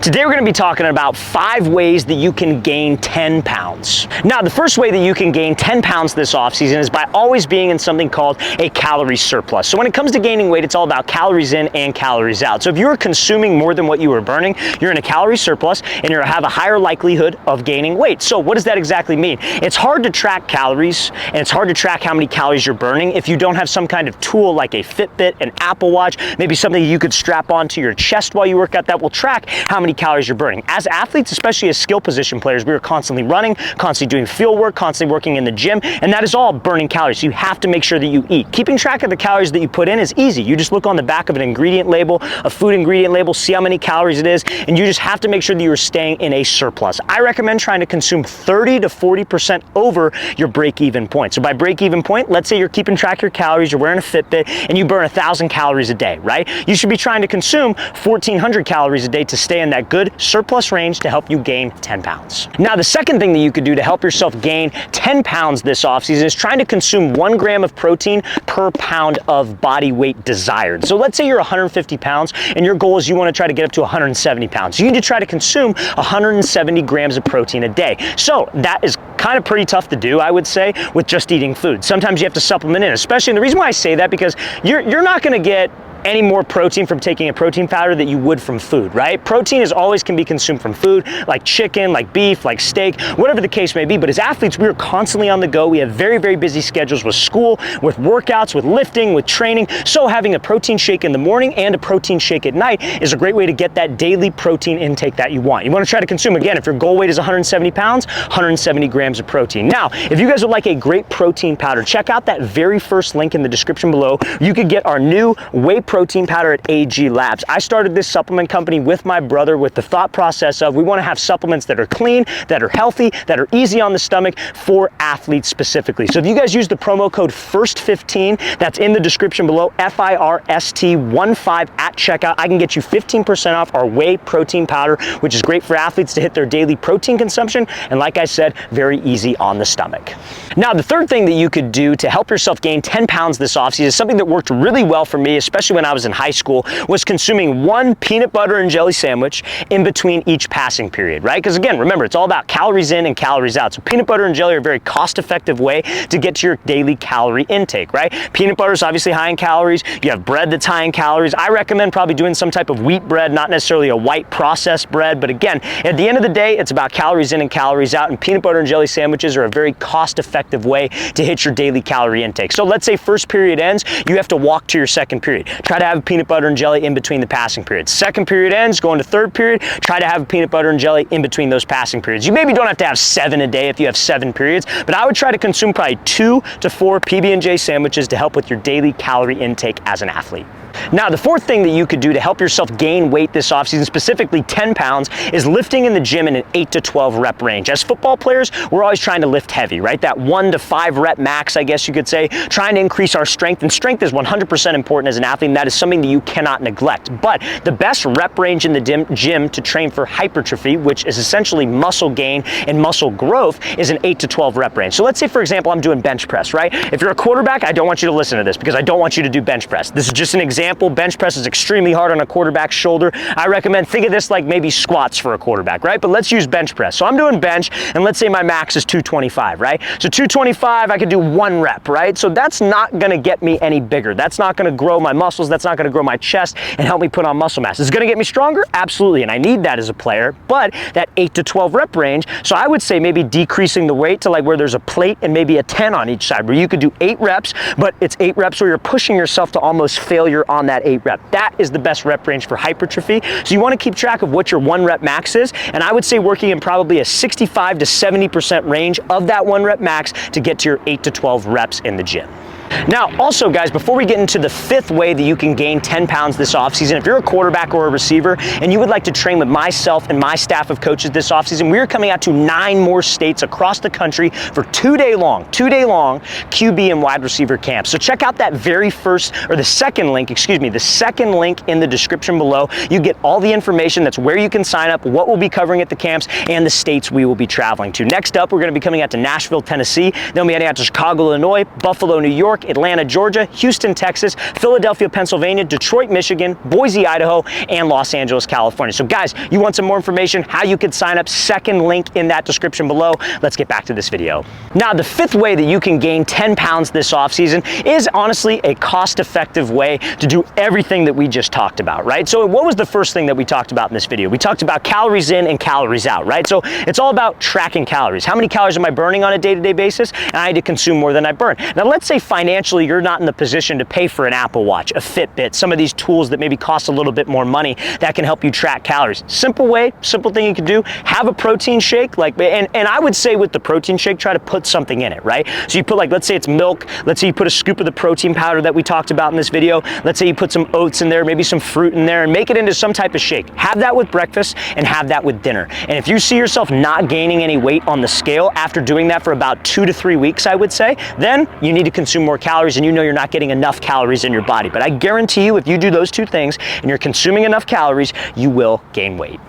Today we're going to be talking about 5 ways that you can gain 10 pounds. Now, the first way that you can gain 10 pounds this off season is by always being in something called a calorie surplus. So when it comes to gaining weight, it's all about calories in and calories out. So if you're consuming more than what you are burning, you're in a calorie surplus and you're going to have a higher likelihood of gaining weight. So what does that exactly mean? It's hard to track calories and it's hard to track how many calories you're burning if you don't have some kind of tool like a Fitbit, an Apple Watch, maybe something you could strap onto your chest while you work out that will track how many calories you're burning. As athletes, especially as skill position players, we are constantly running, constantly doing field work, constantly working in the gym, and that is all burning calories. So you have to make sure that you eat. Keeping track of the calories that you put in is easy. You just look on the back of an ingredient label, a food ingredient label, see how many calories it is, and you just have to make sure that you're staying in a surplus. I recommend trying to consume 30 to 40% over your break-even point. So by break-even point, let's say you're keeping track of your calories, you're wearing a Fitbit, and you burn 1,000 calories a day, right? You should be trying to consume 1,400 calories a day to stay in that good surplus range to help you gain 10 pounds. Now, the second thing that you could do to help yourself gain 10 pounds this off season is trying to consume 1 gram of protein per pound of body weight desired. So let's say you're 150 pounds and your goal is you want to try to get up to 170 pounds. You need to try to consume 170 grams of protein a day. So that is kind of pretty tough to do, I would say, with just eating food. Sometimes you have to supplement in, especially, and the reason why I say that because you're not going to get any more protein from taking a protein powder that you would from food, right? Protein is always can be consumed from food, like chicken, like beef, like steak, whatever the case may be. But as athletes, we are constantly on the go. We have very, very busy schedules with school, with workouts, with lifting, with training. So having a protein shake in the morning and a protein shake at night is a great way to get that daily protein intake that you want. You want to try to consume, again, if your goal weight is 170 pounds, 170 grams of protein. Now, if you guys would like a great protein powder, check out that very first link in the description below. You could get our new whey protein powder at AG Labs. I started this supplement company with my brother with the thought process of we want to have supplements that are clean, that are healthy, that are easy on the stomach for athletes specifically. So if you guys use the promo code FIRST15, that's in the description below, FIRST15 at checkout, I can get you 15% off our whey protein powder, which is great for athletes to hit their daily protein consumption, and like I said, very easy on the stomach. Now, the third thing that you could do to help yourself gain 10 pounds this offseason is something that worked really well for me, especially when I was in high school, was consuming 1 peanut butter and jelly sandwich in between each passing period, right? Because again, remember, it's all about calories in and calories out. So peanut butter and jelly are a very cost-effective way to get to your daily calorie intake, right? Peanut butter is obviously high in calories. You have bread that's high in calories. I recommend probably doing some type of wheat bread, not necessarily a white processed bread, but again, at the end of the day, it's about calories in and calories out, and peanut butter and jelly sandwiches are a very cost-effective way to hit your daily calorie intake. So let's say first period ends, you have to walk to your second period. Try to have peanut butter and jelly in between the passing periods. Second period ends, go into third period, try to have peanut butter and jelly in between those passing periods. You maybe don't have to have 7 a day if you have 7 periods, but I would try to consume probably 2 to 4 PB&J sandwiches to help with your daily calorie intake as an athlete. Now, the fourth thing that you could do to help yourself gain weight this offseason, specifically 10 pounds, is lifting in the gym in an 8 to 12 rep range. As football players, we're always trying to lift heavy, right? That 1 to 5 rep max, I guess you could say, trying to increase our strength, and strength is 100% important as an athlete, and that is something that you cannot neglect. But the best rep range in the gym to train for hypertrophy, which is essentially muscle gain and muscle growth, is an 8 to 12 rep range. So let's say, for example, I'm doing bench press, right? If you're a quarterback, I don't want you to listen to this because I don't want you to do bench press. This is just an example. Bench press is extremely hard on a quarterback's shoulder. I recommend, think of this like maybe squats for a quarterback, right? But let's use bench press. So I'm doing bench, and let's say my max is 225, right? So 225, I could do 1 rep, right? So that's not gonna get me any bigger. That's not gonna grow my muscles. That's not gonna grow my chest and help me put on muscle mass. Is it gonna get me stronger? Absolutely, and I need that as a player, but that 8 to 12 rep range, so I would say maybe decreasing the weight to like where there's a plate and maybe a 10 on each side, where you could do 8 reps, but it's 8 reps where you're pushing yourself to almost failure on that 8 rep. That is the best rep range for hypertrophy. So you want to keep track of what your 1 rep max is, and I would say working in probably a 65 to 70% range of that 1 rep max to get to your 8 to 12 reps in the gym. Now, also guys, before we get into the 5th way that you can gain 10 pounds this offseason, if you're a quarterback or a receiver and you would like to train with myself and my staff of coaches this offseason, we are coming out to 9 more states across the country for 2-day long QB and wide receiver camps. So check out that very first, or the second link in the description below. You get all the information. That's where you can sign up, what we'll be covering at the camps, and the states we will be traveling to. Next up, we're going to be coming out to Nashville, Tennessee. Then we'll be heading out to Chicago, Illinois, Buffalo, New York, York, Atlanta, Georgia, Houston, Texas, Philadelphia, Pennsylvania, Detroit, Michigan, Boise, Idaho, and Los Angeles, California. So guys, you want some more information, how you could sign up, second link in that description below. Let's get back to this video. Now, the fifth way that you can gain 10 pounds this off season is honestly a cost-effective way to do everything that we just talked about, right? So what was the first thing that we talked about in this video? We talked about calories in and calories out, right? So it's all about tracking calories. How many calories am I burning on a day-to-day basis? And I need to consume more than I burn. Now, let's say financially you're not in the position to pay for an Apple Watch, a Fitbit, some of these tools that maybe cost a little bit more money that can help you track calories. Simple way, simple thing you can do, have a protein shake, and I would say with the protein shake, try to put something in it, right? So you put, like, let's say it's milk, let's say you put a scoop of the protein powder that we talked about in this video, let's say you put some oats in there, maybe some fruit in there, and make it into some type of shake. Have that with breakfast and have that with dinner. And if you see yourself not gaining any weight on the scale after doing that for about 2 to 3 weeks, I would say, then you need to consume more calories and you know you're not getting enough calories in your body. But I guarantee you, if you do those two things and you're consuming enough calories, you will gain weight.